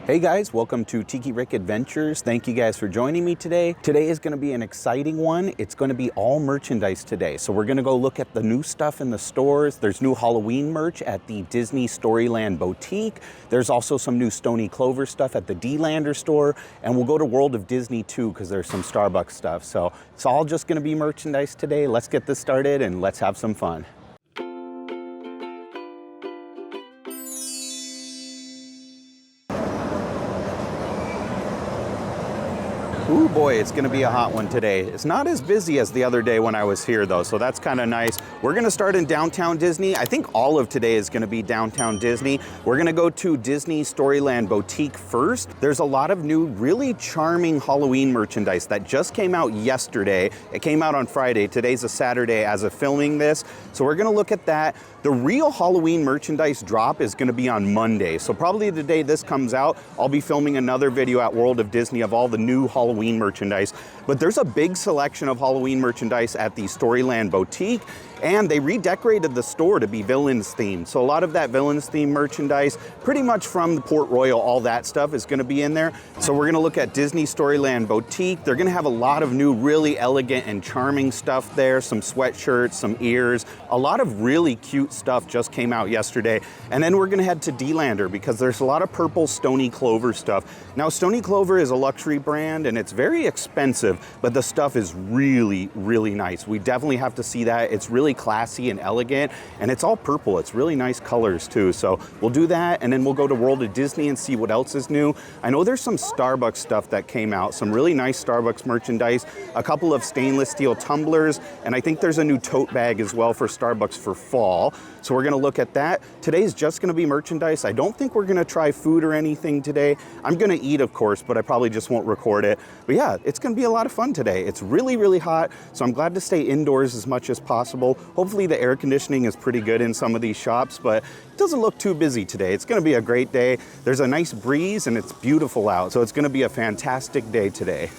Hey guys, welcome to Tiki Rick Adventures. Thank you guys for joining me today. Today is going to be an exciting one. It's going to be all merchandise today. So we're going to go look at the new stuff in the stores. There's new Halloween merch at the Disney Storyland boutique. There's also some new Stoney Clover stuff at the D-Lander store. And we'll go to World of Disney too because there's some Starbucks stuff. So it's all just going to be merchandise today. Let's get this started and let's have some fun. Ooh boy, it's gonna be a hot one today. It's not as busy as the other day when I was here though, so that's kind of nice. We're gonna start in downtown Disney. I think all of today is gonna be downtown Disney. We're gonna go to Disney Storyland Boutique first. There's a lot of new, really charming Halloween merchandise that just came out yesterday. It came out on Friday. Today's a Saturday as of filming this. So we're gonna look at that. The real Halloween merchandise drop is gonna be on Monday. So probably the day this comes out, I'll be filming another video at World of Disney of all the new Halloween merchandise. But there's a big selection of Halloween merchandise at the Storyland Boutique, and they redecorated the store to be villains themed. So a lot of that villains themed merchandise, pretty much from the Port Royal, all that stuff is gonna be in there. So we're gonna look at Disney Storyland Boutique. They're gonna have a lot of new, really elegant and charming stuff there, some sweatshirts, some ears, a lot of really cute stuff just came out yesterday. And then we're gonna head to D-Lander because there's a lot of purple Stoney Clover stuff. Now, Stoney Clover is a luxury brand and it's very expensive, but the stuff is really, really nice. We definitely have to see that. It's really classy and elegant, and it's all purple. It's really nice colors too. So we'll do that, and then we'll go to World of Disney and see what else is new. I know there's some Starbucks stuff that came out, some really nice Starbucks merchandise, a couple of stainless steel tumblers, and I think there's a new tote bag as well for Starbucks for fall. So we're gonna look at that. Today's just gonna be merchandise. I don't think we're gonna try food or anything today. I'm gonna eat, of course, but I probably just won't record it. But yeah, it's gonna be a lot of fun today. It's really, really hot, so I'm glad to stay indoors as much as possible. Hopefully the air conditioning is pretty good in some of these shops, but it doesn't look too busy today. It's gonna be a great day. There's a nice breeze and it's beautiful out, so it's gonna be a fantastic day today.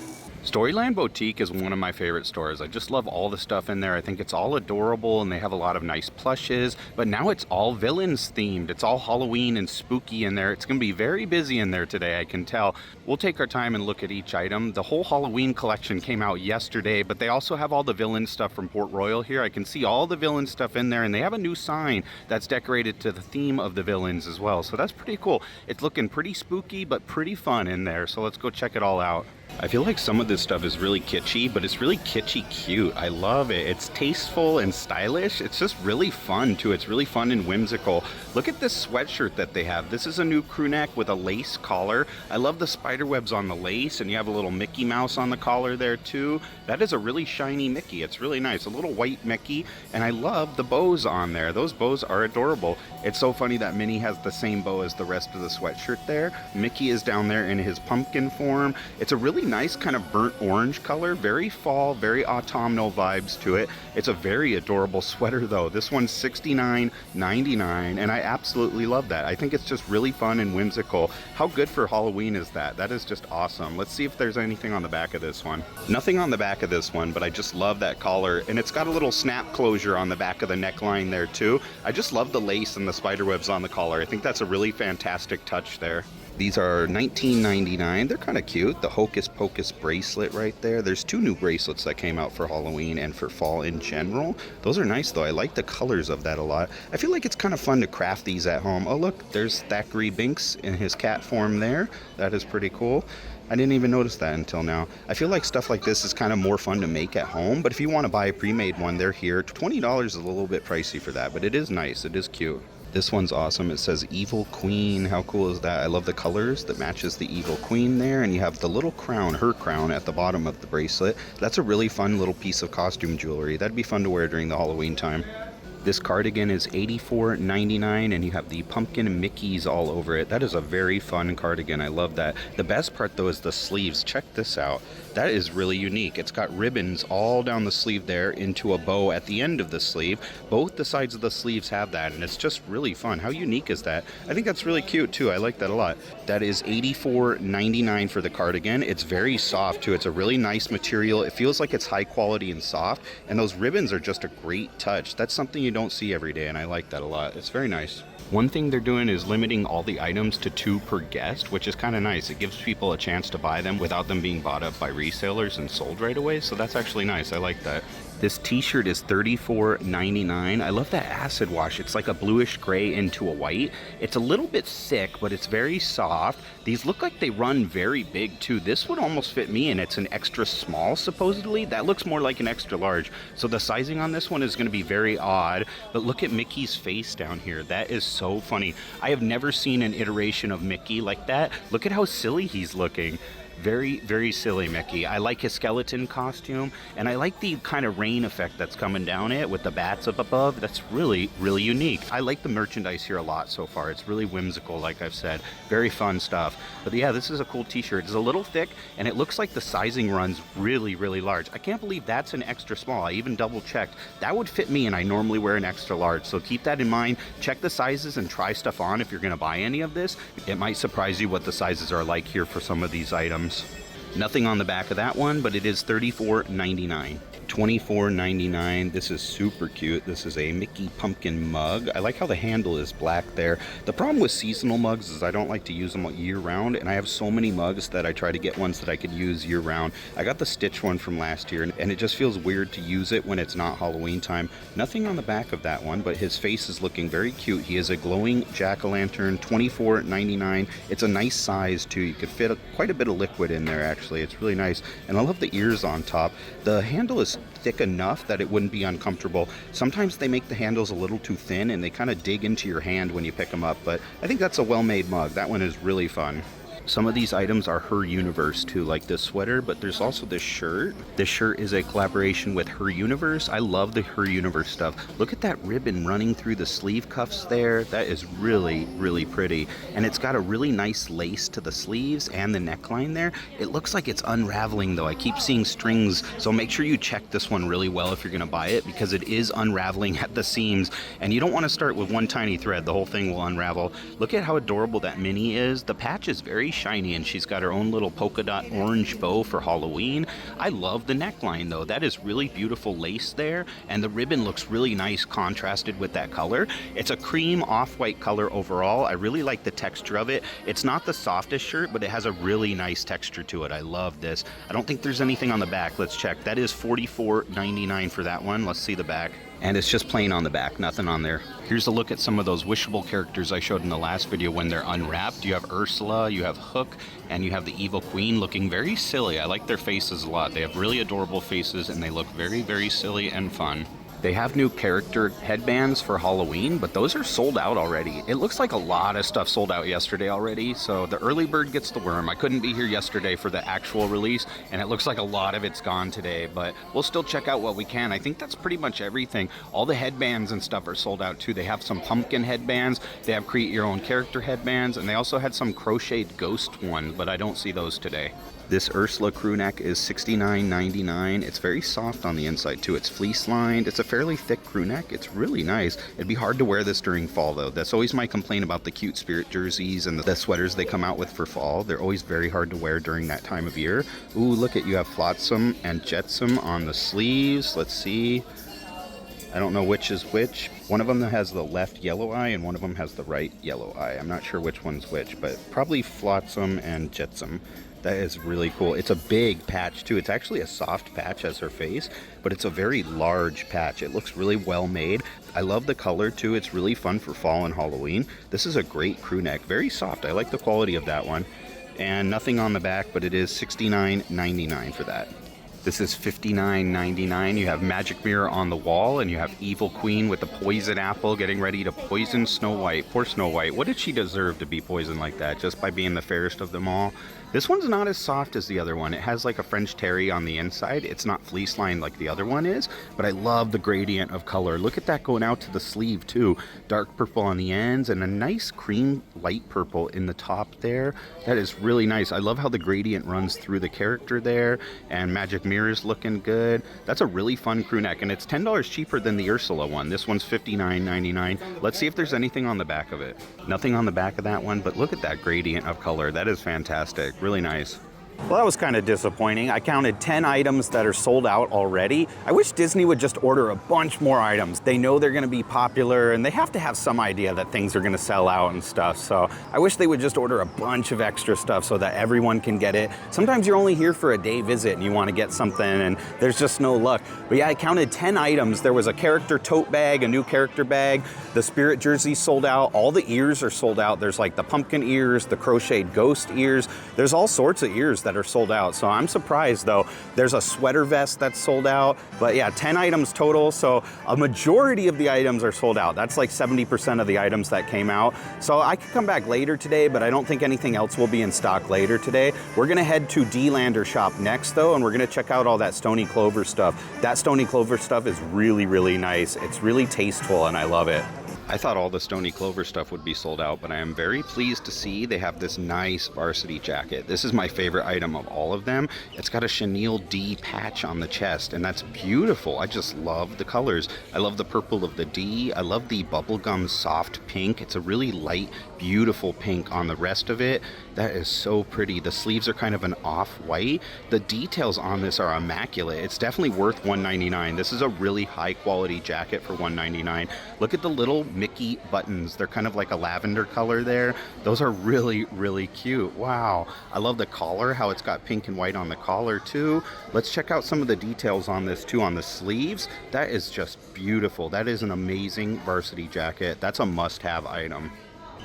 Storyland Boutique is one of my favorite stores. I just love all the stuff in there. I think it's all adorable and they have a lot of nice plushes, but now it's all villains themed. It's all Halloween and spooky in there. It's gonna be very busy in there today, I can tell. We'll take our time and look at each item. The whole Halloween collection came out yesterday, but they also have all the villain stuff from Port Royal here. I can see all the villain stuff in there, and they have a new sign that's decorated to the theme of the villains as well. So that's pretty cool. It's looking pretty spooky, but pretty fun in there. So let's go check it all out. I feel like some of this stuff is really kitschy, but it's really kitschy cute. I love it. It's tasteful and stylish. It's just really fun too. It's really fun and whimsical. Look at this sweatshirt that they have. This is a new crew neck with a lace collar. I love the spider webs on the lace, and you have a little Mickey Mouse on the collar there too. That is a really shiny Mickey. It's really nice. A little white Mickey, and I love the bows on there. Those bows are adorable. It's so funny that Minnie has the same bow as the rest of the sweatshirt there. Mickey is down there in his pumpkin form. It's a really nice kind of burnt orange color, very fall, very autumnal vibes to it. It's a very adorable sweater though. This one's $69.99, and I absolutely love that. I think it's just really fun and whimsical. How good for Halloween is that? That is just awesome. Let's see if there's anything on the back of this one. Nothing on the back of this one, but I just love that collar, and it's got a little snap closure on the back of the neckline there too. I just love the lace and the spider webs on the collar. I think that's a really fantastic touch there. These are $19.99. They're kind of cute. The Hocus Pocus bracelet right there. There's two new bracelets that came out for Halloween and for fall in general. Those are nice though. I like the colors of that a lot. I feel like it's kind of fun to craft these at home. Oh look, there's Thackeray Binks in his cat form there. That is pretty cool. I didn't even notice that until now. I feel like stuff like this is kind of more fun to make at home, but if you want to buy a pre-made one, they're here. $20 is a little bit pricey for that, but it is nice. It is cute. This one's awesome. It says Evil Queen. How cool is that? I love the colors that matches the Evil Queen there. And you have the little crown, her crown, at the bottom of the bracelet. That's a really fun little piece of costume jewelry. That'd be fun to wear during the Halloween time. This cardigan is $84.99, and you have the pumpkin Mickeys all over it. That is a very fun cardigan. I love that. The best part though is the sleeves. Check this out. That is really unique. It's got ribbons all down the sleeve there into a bow at the end of the sleeve. Both the sides of the sleeves have that, and it's just really fun. How unique is that? I think that's really cute too. I like that a lot. That is $84.99 for the cardigan. It's very soft too. It's a really nice material. It feels like it's high quality and soft, and those ribbons are just a great touch. That's something you don't see every day, and I like that a lot. It's very nice. One thing they're doing is limiting all the items to 2 per guest, which is kind of nice. It gives people a chance to buy them without them being bought up by resellers and sold right away, so that's actually nice. I like that. This t-shirt is $34.99. I love that acid wash. It's like a bluish gray into a white. It's a little bit thick, but it's very soft. These look like they run very big too. This would almost fit me, and it's an extra small supposedly. That looks more like an extra large. So the sizing on this one is gonna be very odd, but look at Mickey's face down here. That is so funny. I have never seen an iteration of Mickey like that. Look at how silly he's looking. Very, very silly Mickey. I like his skeleton costume, and I like the kind of rain effect that's coming down it with the bats up above. That's really, really unique. I like the merchandise here a lot so far. It's really whimsical, like I've said. Very fun stuff. But yeah, this is a cool t-shirt. It's a little thick, and it looks like the sizing runs really, really large. I can't believe that's an extra small. I even double checked. That would fit me, and I normally wear an extra large. So keep that in mind. Check the sizes and try stuff on if you're gonna buy any of this. It might surprise you what the sizes are like here for some of these items. Nothing on the back of that one, but it is $34.99. $24.99. This is super cute. This is a Mickey pumpkin mug. I like how the handle is black there. The problem with seasonal mugs is I don't like to use them year round, and I have so many mugs that I try to get ones that I could use year round. I got the Stitch one from last year, and it just feels weird to use it when it's not Halloween time. Nothing on the back of that one, but his face is looking very cute. He is a glowing jack-o'-lantern, $24.99. It's a nice size too. You could fit quite a bit of liquid in there actually. It's really nice, and I love the ears on top. The handle is thick enough that it wouldn't be uncomfortable. Sometimes they make the handles a little too thin and they kind of dig into your hand when you pick them up, but I think that's a well-made mug. That one is really fun. Some of these items are Her Universe too, like this sweater, but there's also this shirt. This shirt is a collaboration with Her Universe. I love the Her Universe stuff. Look at that ribbon running through the sleeve cuffs there. That is really, really pretty. And it's got a really nice lace to the sleeves and the neckline there. It looks like it's unraveling though. I keep seeing strings, so make sure you check this one really well if you're gonna buy it, because it is unraveling at the seams, and you don't wanna start with one tiny thread. The whole thing will unravel. Look at how adorable that Minnie is. The patch is very shiny, and she's got her own little polka dot orange bow for Halloween. I love the neckline though. That is really beautiful lace there, and the ribbon looks really nice contrasted with that color. It's a cream off-white color overall. I really like the texture of it. It's not the softest shirt, but it has a really nice texture to it. I love this. I don't think there's anything on the back. Let's check. That is $44.99 for that one. Let's see the back. And it's just plain on the back, nothing on there. Here's a look at some of those wishable characters I showed in the last video when they're unwrapped. You have Ursula, you have Hook, and you have the Evil Queen looking very silly. I like their faces a lot. They have really adorable faces, and they look very, very silly and fun. They have new character headbands for Halloween, but those are sold out already. It looks like a lot of stuff sold out yesterday already, so the early bird gets the worm. I couldn't be here yesterday for the actual release, and it looks like a lot of it's gone today, but we'll still check out what we can. I think that's pretty much everything. All the headbands and stuff are sold out too. They have some pumpkin headbands, they have create your own character headbands, and they also had some crocheted ghost ones, but I don't see those today. This Ursula crew neck is $69.99. It's very soft on the inside too. It's fleece lined. It's a fairly thick crew neck. It's really nice. It'd be hard to wear this during fall though. That's always my complaint about the cute spirit jerseys and the sweaters they come out with for fall. They're always very hard to wear during that time of year. Ooh, look at, you have Flotsam and Jetsam on the sleeves. Let's see. I don't know which is which. One of them has the left yellow eye and one of them has the right yellow eye. I'm not sure which one's which, but probably Flotsam and Jetsam. That is really cool. It's a big patch too. It's actually a soft patch as her face, but it's a very large patch. It looks really well made. I love the color too. It's really fun for fall and Halloween. This is a great crew neck. Very soft. I like the quality of that one. And nothing on the back, but it is $69.99 for that. This is $59.99. You have Magic Mirror on the wall, and you have Evil Queen with the poison apple getting ready to poison Snow White. Poor Snow White. What did she deserve to be poisoned like that, just by being the fairest of them all? This one's not as soft as the other one. It has like a French terry on the inside. It's not fleece lined like the other one is, but I love the gradient of color. Look at that going out to the sleeve too. Dark purple on the ends and a nice cream light purple in the top there. That is really nice. I love how the gradient runs through the character there, and Magic Mirror's looking good. That's a really fun crew neck, and it's $10 cheaper than the Ursula one. This one's $59.99. Let's see if there's anything on the back of it. Nothing on the back of that one, but look at that gradient of color. That is fantastic. Really nice. Well, that was kind of disappointing. I counted 10 items that are sold out already. I wish Disney would just order a bunch more items. They know they're gonna be popular and they have to have some idea that things are gonna sell out and stuff. So I wish they would just order a bunch of extra stuff so that everyone can get it. Sometimes you're only here for a day visit and you wanna get something and there's just no luck. But yeah, I counted 10 items. There was a character tote bag, a new character bag, the Spirit jersey sold out, all the ears are sold out. There's like the pumpkin ears, the crocheted ghost ears. There's all sorts of ears that are sold out. So I'm surprised though. There's a sweater vest that's sold out, but yeah, 10 items total. So a majority of the items are sold out. That's like 70% of the items that came out. So I could come back later today, but I don't think anything else will be in stock later today. We're gonna head to D-Lander shop next though, and we're gonna check out all that Stoney Clover stuff. That Stoney Clover stuff is really, really nice. It's really tasteful and I love it. I thought all the Stoney Clover stuff would be sold out, but I am very pleased to see they have this nice varsity jacket. This is my favorite item of all of them. It's got a chenille D patch on the chest, and that's beautiful. I just love the colors. I love the purple of the D. I love the bubblegum soft pink. It's a really light, beautiful pink on the rest of it. That is so pretty. The sleeves are kind of an off-white. The details on this are immaculate. It's definitely worth $199. This is a really high-quality jacket for $199. Look at the little Mickey buttons. They're kind of like a lavender color there. Those are really, really cute. Wow. I love the collar, how it's got pink and white on the collar too. Let's check out some of the details on this too on the sleeves. That is just beautiful. That is an amazing varsity jacket. That's a must-have item.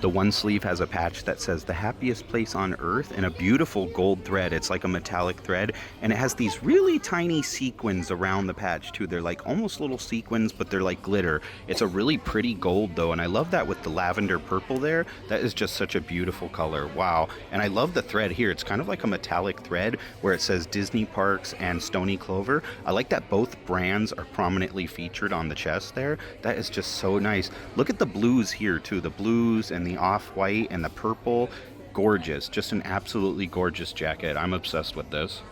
The one sleeve has a patch that says the happiest place on earth in a beautiful gold thread. It's like a metallic thread, and it has these really tiny sequins around the patch too. They're like almost little sequins, but they're like glitter. It's a really pretty gold though, and I love that with the lavender purple there. That is just such a beautiful color. Wow. And I love the thread here. It's kind of like a metallic thread where it says Disney Parks and Stoney Clover. I like that both brands are prominently featured on the chest there. That is just so nice. Look at the blues here too. The blues and the off-white and the purple. Gorgeous. Just an absolutely gorgeous jacket. I'm obsessed with this.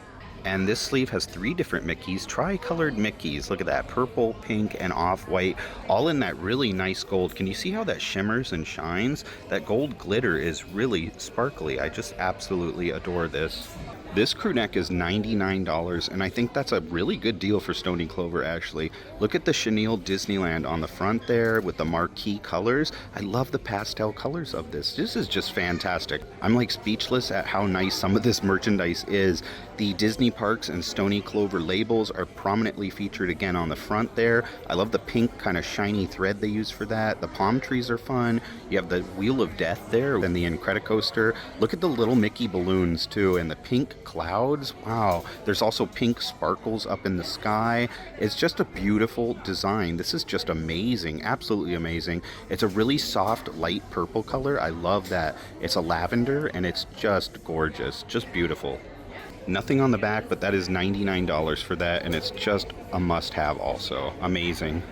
And this sleeve has 3 different Mickeys, tri-colored Mickeys. Look at that, purple, pink, and off-white, all in that really nice gold. Can you see how that shimmers and shines? That gold glitter is really sparkly. I just absolutely adore this. This crew neck is $99, and I think that's a really good deal for Stoney Clover, actually. Look at the chenille Disneyland on the front there with the marquee colors. I love the pastel colors of this. This is just fantastic. I'm like speechless at how nice some of this merchandise is. The Disney Parks and Stoney Clover labels are prominently featured again on the front there. I love the pink kind of shiny thread they use for that. The palm trees are fun. You have the Wheel of Death there and the Incredicoaster. Look at the little Mickey balloons too, and the pink clouds. Wow. There's also pink sparkles up in the sky. It's just a beautiful design. This is just amazing. Absolutely amazing. It's a really soft light purple color. I love that. It's a lavender and it's just gorgeous. Just beautiful. Nothing on the back, but that is $99 for that, and it's just a must-have also. Amazing.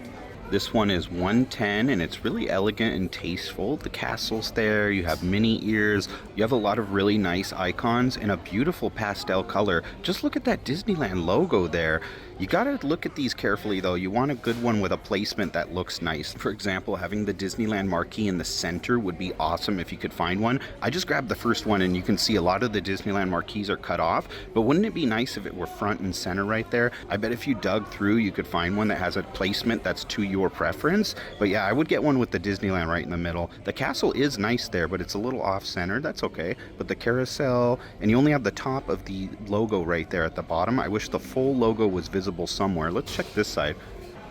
This one is $110, and it's really elegant and tasteful. The castle's there, you have mini ears, you have a lot of really nice icons in a beautiful pastel color. Just look at that Disneyland logo there. You gotta look at these carefully though. You want a good one with a placement that looks nice. For example, having the Disneyland marquee in the center would be awesome if you could find one. I just grabbed the first one and you can see a lot of the Disneyland marquees are cut off, but wouldn't it be nice if it were front and center right there? I bet if you dug through, you could find one that has a placement that's to your preference. But yeah, I would get one with the Disneyland right in the middle. The castle is nice there, but it's a little off center. That's okay. But the carousel, and you only have the top of the logo right there at the bottom. I wish the full logo was visible somewhere. Let's check this side.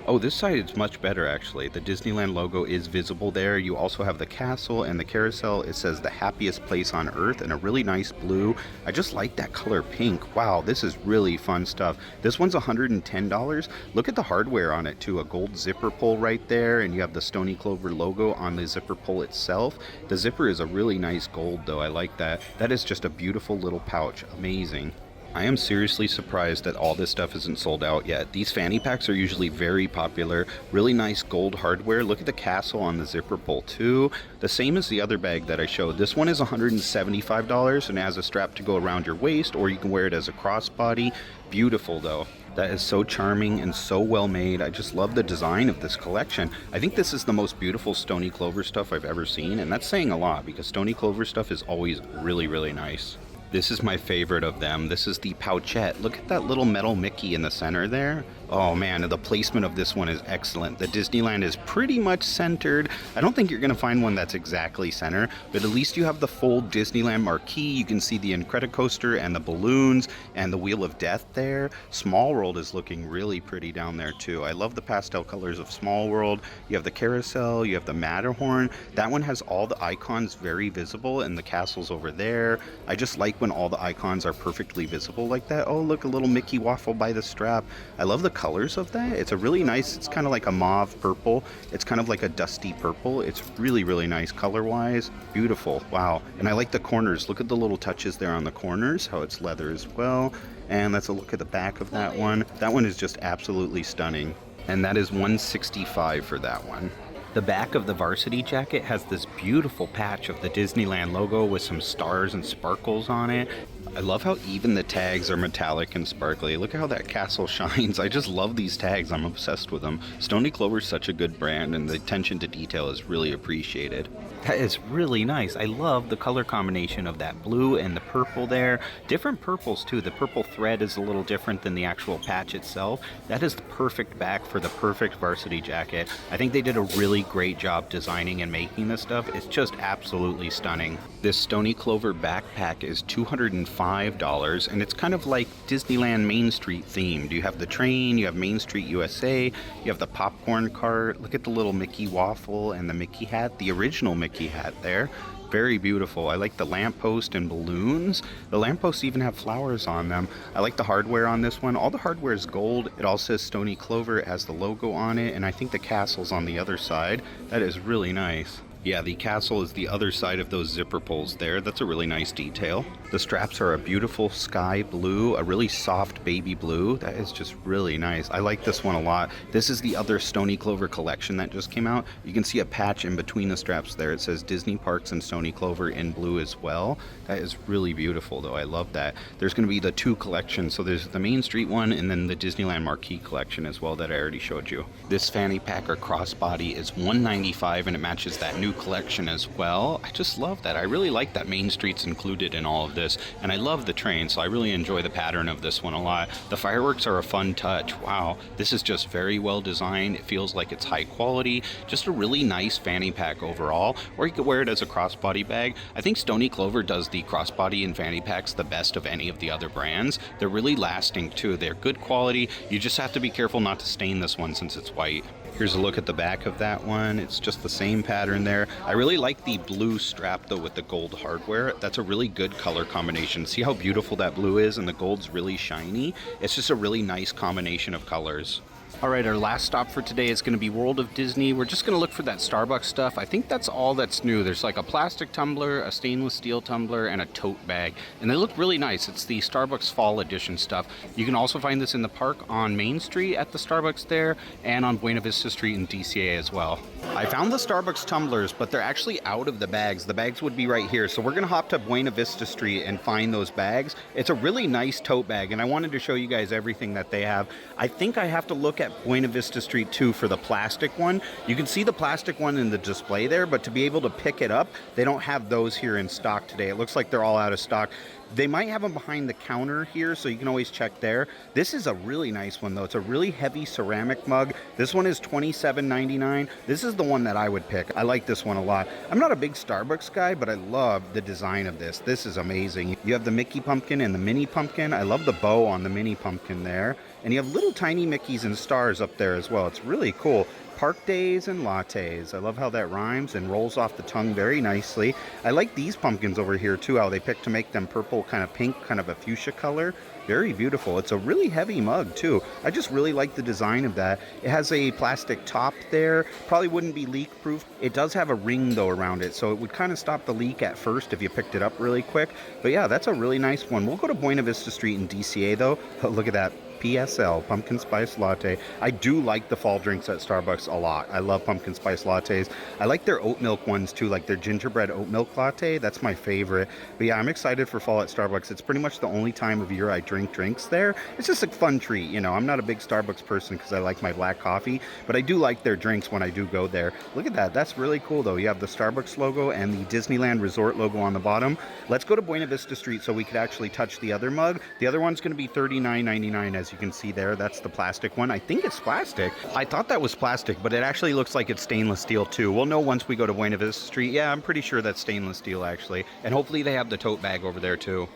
Oh, this side is much better actually. The Disneyland logo is visible there. You also have the castle and the carousel. It says the happiest place on earth in a really nice blue. I just like that color pink. Wow, this is really fun stuff. This one's $110. Look at the hardware on it too. A gold zipper pull right there, and you have the Stoney Clover logo on the zipper pull itself. The zipper is a really nice gold though. I like that. That is just a beautiful little pouch. Amazing. I am seriously surprised that all this stuff isn't sold out yet. These fanny packs are usually very popular. Really nice gold hardware. Look at the castle on the zipper pull too. The same as the other bag that I showed. This one is $175 and it has a strap to go around your waist, or you can wear it as a crossbody. Beautiful though. That is so charming and so well made. I just love the design of this collection. I think this is the most beautiful Stoney Clover stuff I've ever seen, and that's saying a lot because Stoney Clover stuff is always really, really nice. This is my favorite of them. This is the Pouchette. Look at that little metal Mickey in the center there. Oh man, the placement of this one is excellent. The Disneyland is pretty much centered. I don't think you're gonna find one that's exactly center, but at least you have the full Disneyland marquee. You can see the Incredicoaster and the balloons and the Wheel of Death there. Small World is looking really pretty down there too. I love the pastel colors of Small World. You have the carousel, you have the Matterhorn. That one has all the icons very visible, and the castle's over there. I just like when all the icons are perfectly visible like that. Oh, look, a little Mickey waffle by the strap. I love the colors of that. It's a really nice, it's kind of like a mauve purple. It's kind of like a dusty purple. It's really, really nice color wise. Beautiful. Wow. And I like the corners. Look at the little touches there on the corners, how it's leather as well. And let's look at the back of that one. That one is just absolutely stunning. And that is $165 for that one. The back of the varsity jacket has this beautiful patch of the Disneyland logo with some stars and sparkles on it. I love how even the tags are metallic and sparkly. Look at how that castle shines. I just love these tags. I'm obsessed with them. Stoney Clover is such a good brand, and the attention to detail is really appreciated. That is really nice. I love the color combination of that blue and the purple there. Different purples too. The purple thread is a little different than the actual patch itself. That is the perfect back for the perfect varsity jacket. I think they did a really great job designing and making this stuff. It's just absolutely stunning. This Stoney Clover backpack is $205, and it's kind of like Disneyland Main Street themed. You have the train, you have Main Street USA, you have the popcorn cart. Look at the little Mickey waffle and the Mickey hat, the original Mickey hat there. Very beautiful. I like the lamppost and balloons. The lampposts even have flowers on them. I like the hardware on this one. All the hardware is gold. It all says Stoney Clover. It has the logo on it, and I think the castle's on the other side. That is really nice. Yeah, the castle is the other side of those zipper pulls there. That's a really nice detail. The straps are a beautiful sky blue, a really soft baby blue. That is just really nice. I like this one a lot. This is the other Stoney Clover collection that just came out. You can see a patch in between the straps there. It says Disney Parks and Stoney Clover in blue as well. That is really beautiful though. I love that. There's going to be the two collections. So there's the Main Street one and then the Disneyland Marquee collection as well that I already showed you. This fanny pack or crossbody is $195 and it matches that new collection as well. I just love that. I really like that Main Street's included in all of this, and I love the train, so I really enjoy the pattern of this one a lot. The fireworks are a fun touch. Wow, this is just very well designed. It feels like it's high quality. Just a really nice fanny pack overall, or you could wear it as a crossbody bag. I think Stoney Clover does the crossbody and fanny packs the best of any of the other brands. They're really lasting too. They're good quality. You just have to be careful not to stain this one since it's white. Here's a look at the back of that one. It's just the same pattern there. I really like the blue strap though with the gold hardware. That's a really good color combination. See how beautiful that blue is and the gold's really shiny? It's just a really nice combination of colors. All right, our last stop for today is going to be World of Disney. We're just going to look for that Starbucks stuff. I think that's all that's new. There's like a plastic tumbler, a stainless steel tumbler, and a tote bag. And they look really nice. It's the Starbucks Fall Edition stuff. You can also find this in the park on Main Street at the Starbucks there and on Buena Vista Street in DCA as well. I found the Starbucks tumblers, but they're actually out of the bags. The bags would be right here. So we're going to hop to Buena Vista Street and find those bags. It's a really nice tote bag, and I wanted to show you guys everything that they have. I think I have to look at Buena Vista Street too for the plastic one. You can see the plastic one in the display there, but to be able to pick it up, they don't have those here in stock today. It looks like they're all out of stock. They might have them behind the counter here, so you can always check there. This is a really nice one though. It's a really heavy ceramic mug. This one is $27.99. This is the one that I would pick. I like this one a lot. I'm not a big Starbucks guy, but I love the design of this. This is amazing. You have the Mickey pumpkin and the mini pumpkin. I love the bow on the mini pumpkin there. And you have little tiny Mickeys and stars up there as well. It's really cool. Park days and lattes. I love how that rhymes and rolls off the tongue very nicely. I like these pumpkins over here too, how they picked to make them purple, kind of pink, kind of a fuchsia color. Very beautiful. It's a really heavy mug too. I just really like the design of that. It has a plastic top there. Probably wouldn't be leak proof. It does have a ring though around it, so it would kind of stop the leak at first if you picked it up really quick. But yeah, that's a really nice one. We'll go to Buena Vista Street in DCA though. Look at that. PSL, pumpkin spice latte. I do like the fall drinks at Starbucks a lot. I love pumpkin spice lattes. I like their oat milk ones too, like their gingerbread oat milk latte. That's my favorite. But yeah, I'm excited for fall at Starbucks. It's pretty much the only time of year I drink drinks there. It's just a fun treat, you know. I'm not a big Starbucks person because I like my black coffee, but I do like their drinks when I do go there. Look at that. That's really cool though. You have the Starbucks logo and the Disneyland Resort logo on the bottom. Let's go to Buena Vista Street so we could actually touch the other mug. The other one's going to be $39.99, as you can see there. That's the plastic one. I think it's plastic. I thought that was plastic, but it actually looks like it's stainless steel too. We'll know once we go to Buena Vista Street. Yeah, I'm pretty sure that's stainless steel actually. And hopefully they have the tote bag over there too.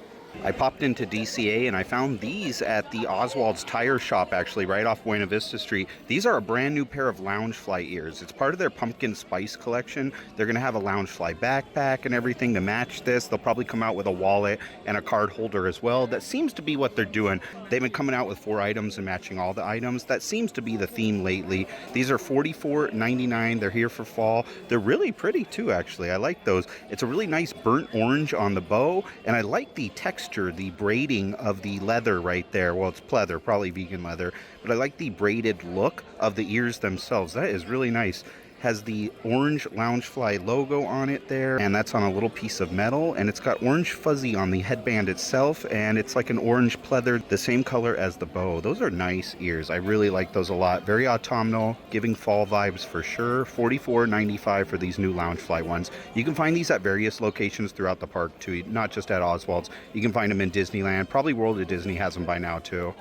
I popped into DCA and I found these at the Oswald's Tire Shop, actually, right off Buena Vista Street. These are a brand new pair of Loungefly ears. It's part of their pumpkin spice collection. They're going to have a Loungefly backpack and everything to match this. They'll probably come out with a wallet and a card holder as well. That seems to be what they're doing. They've been coming out with 4 items and matching all the items. That seems to be the theme lately. These are $44.99. They're here for fall. They're really pretty too, actually. I like those. It's a really nice burnt orange on the bow, and I like the texture, the braiding of the leather right there. Well, it's pleather, probably vegan leather, but I like the braided look of the ears themselves. That is really nice. Has the orange Loungefly logo on it there, and that's on a little piece of metal, and it's got orange fuzzy on the headband itself, and it's like an orange pleather, the same color as the bow. Those are nice ears. I really like those a lot. Very autumnal, giving fall vibes for sure. $44.95 for these new Loungefly ones. You can find these at various locations throughout the park too, not just at Oswald's. You can find them in Disneyland. Probably World of Disney has them by now too.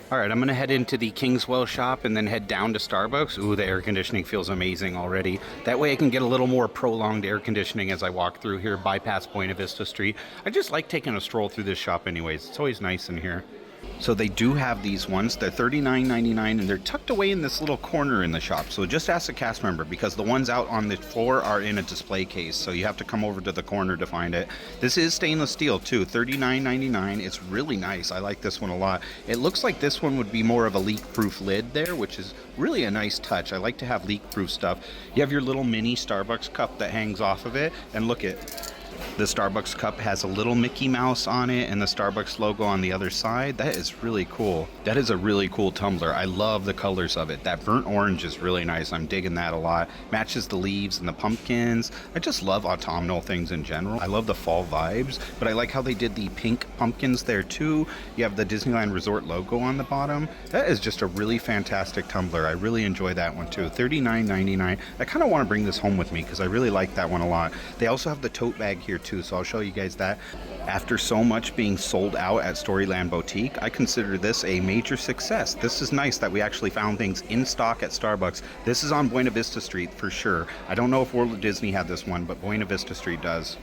All right, I'm going to head into the Kingswell shop and then head down to Starbucks. Ooh, the air conditioning feels amazing already. That way I can get a little more prolonged air conditioning as I walk through here, bypass Buena Vista Street. I just like taking a stroll through this shop anyways. It's always nice in here. So they do have these ones. They're $39.99 and they're tucked away in this little corner in the shop. So just ask a cast member because the ones out on the floor are in a display case. So you have to come over to the corner to find it. This is stainless steel too, $39.99. It's really nice. I like this one a lot. It looks like this one would be more of a leak-proof lid there, which is really a nice touch. I like to have leak-proof stuff. You have your little mini Starbucks cup that hangs off of it. And look at the Starbucks cup has a little Mickey Mouse on it and the Starbucks logo on the other side. That is really cool. That is a really cool tumbler. I love the colors of it. That burnt orange is really nice. I'm digging that a lot. Matches the leaves and the pumpkins. I just love autumnal things in general. I love the fall vibes, but I like how they did the pink pumpkins there too. You have the Disneyland Resort logo on the bottom. That is just a really fantastic tumbler. I really enjoy that one too. $39.99. I kind of want to bring this home with me because I really like that one a lot. They also have the tote bag here too, so I'll show you guys that. After so much being sold out at Storyland Boutique, I consider this a major success. This is nice that we actually found things in stock at Starbucks. This is on Buena Vista Street for sure. I don't know if World of Disney had this one, but Buena Vista Street does.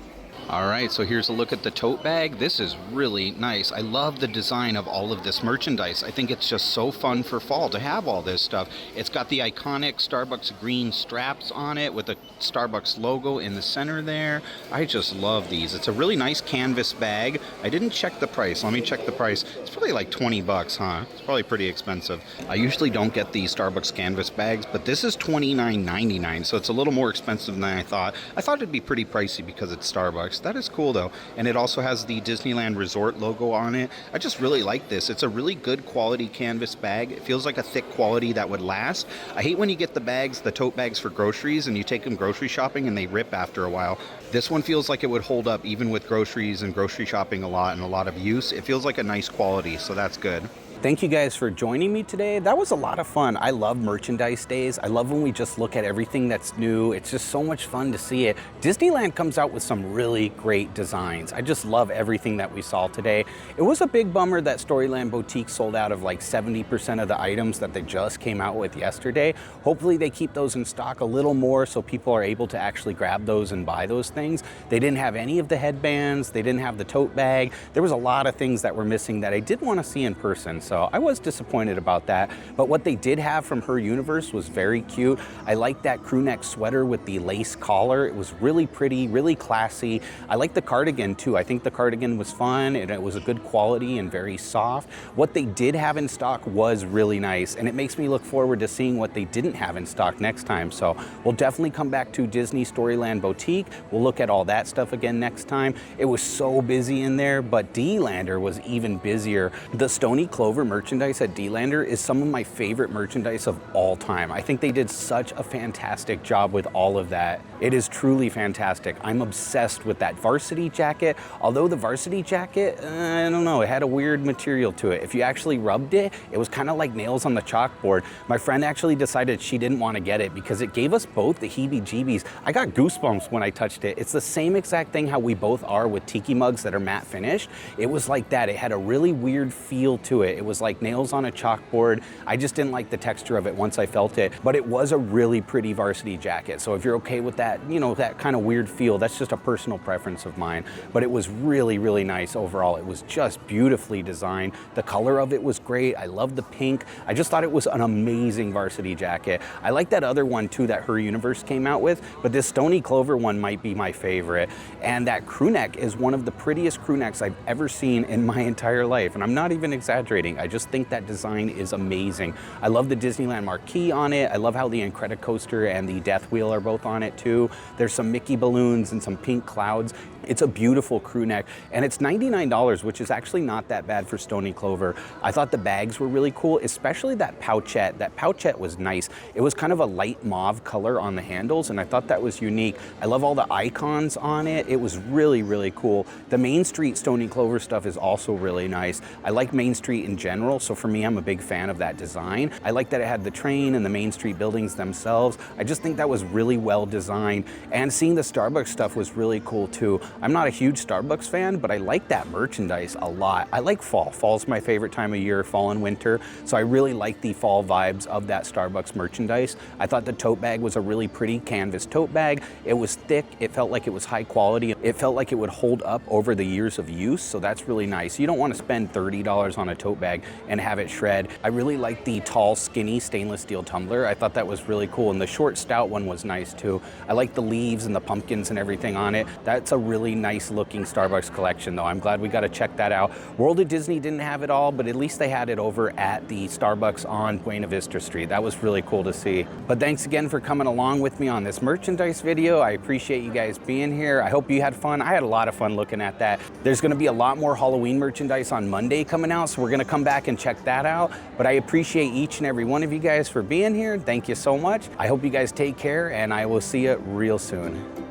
All right, so here's a look at the tote bag. This is really nice. I love the design of all of this merchandise. I think it's just so fun for fall to have all this stuff. It's got the iconic Starbucks green straps on it with the Starbucks logo in the center there. I just love these. It's a really nice canvas bag. I didn't check the price. Let me check the price. It's probably like 20 bucks, huh? It's probably pretty expensive. I usually don't get these Starbucks canvas bags, but this is $29.99, so it's a little more expensive than I thought. I thought it'd be pretty pricey because it's Starbucks. That is cool though, and it also has the Disneyland Resort logo on it. I just really like this. It's a really good quality canvas bag. It feels like a thick quality that would last. I hate when you get the bags, the tote bags for groceries, and you take them grocery shopping and they rip after a while. This one feels like it would hold up even with groceries and grocery shopping a lot and a lot of use. It feels like a nice quality, so that's good. Thank you guys for joining me today. That was a lot of fun. I love merchandise days. I love when we just look at everything that's new. It's just so much fun to see it. Disneyland comes out with some really great designs. I just love everything that we saw today. It was a big bummer that Storyland Boutique sold out of like 70% of the items that they just came out with yesterday. Hopefully they keep those in stock a little more so people are able to actually grab those and buy those things. They didn't have any of the headbands. They didn't have the tote bag. There was a lot of things that were missing that I did want to see in person. So I was disappointed about that, but what they did have from Her Universe was very cute. I like that crew neck sweater with the lace collar. It was really pretty, really classy. I like the cardigan too. I think the cardigan was fun and it was a good quality and very soft. What they did have in stock was really nice, and it makes me look forward to seeing what they didn't have in stock next time. So we'll definitely come back to Disney Storyland Boutique. We'll look at all that stuff again next time. It was so busy in there, but D-Lander was even busier. The Stoney Clover Clover merchandise at D-Lander is some of my favorite merchandise of all time. I think they did such a fantastic job with all of that. It is truly fantastic. I'm obsessed with that varsity jacket. Although the varsity jacket, I don't know, it had a weird material to it. If you actually rubbed it, it was kind of like nails on the chalkboard. My friend actually decided she didn't want to get it because it gave us both the heebie-jeebies. I got goosebumps when I touched it. It's the same exact thing how we both are with tiki mugs that are matte finished. It was like that. It had a really weird feel to it. It was like nails on a chalkboard. I just didn't like the texture of it once I felt it, but it was a really pretty varsity jacket. So if you're okay with that, you know, that kind of weird feel, that's just a personal preference of mine. But it was really, really nice overall. It was just beautifully designed. The color of it was great. I love the pink. I just thought it was an amazing varsity jacket. I like that other one too that Her Universe came out with, but this Stoney Clover one might be my favorite. And that crew neck is one of the prettiest crew necks I've ever seen in my entire life. And I'm not even exaggerating. I just think that design is amazing. I love the Disneyland marquee on it. I love how the Incredicoaster and the Death Wheel are both on it too. There's some Mickey balloons and some pink clouds. It's a beautiful crew neck, and it's $99, which is actually not that bad for Stoney Clover. I thought the bags were really cool, especially that pouchette. That pouchette was nice. It was kind of a light mauve color on the handles, and I thought that was unique. I love all the icons on it. It was really, really cool. The Main Street Stoney Clover stuff is also really nice. I like Main Street in general, so for me, I'm a big fan of that design. I like that it had the train and the Main Street buildings themselves. I just think that was really well designed, and seeing the Starbucks stuff was really cool too. I'm not a huge Starbucks fan, but I like that merchandise a lot. I like fall. Fall's my favorite time of year, fall and winter. So I really like the fall vibes of that Starbucks merchandise. I thought the tote bag was a really pretty canvas tote bag. It was thick. It felt like it was high quality. It felt like it would hold up over the years of use. So that's really nice. You don't want to spend $30 on a tote bag and have it shred. I really like the tall, skinny stainless steel tumbler. I thought that was really cool. And the short, stout one was nice too. I like the leaves and the pumpkins and everything on it. That's a really nice looking Starbucks collection though. I'm glad we got to check that out. World of Disney didn't have it all, but at least they had it over at the Starbucks on Buena Vista Street. That was really cool to see. But thanks again for coming along with me on this merchandise video. I appreciate you guys being here. I hope you had fun. I had a lot of fun looking at that. There's going to be a lot more Halloween merchandise on Monday coming out, so we're going to come back and check that out. But I appreciate each and every one of you guys for being here. Thank you so much. I hope you guys take care, and I will see you real soon.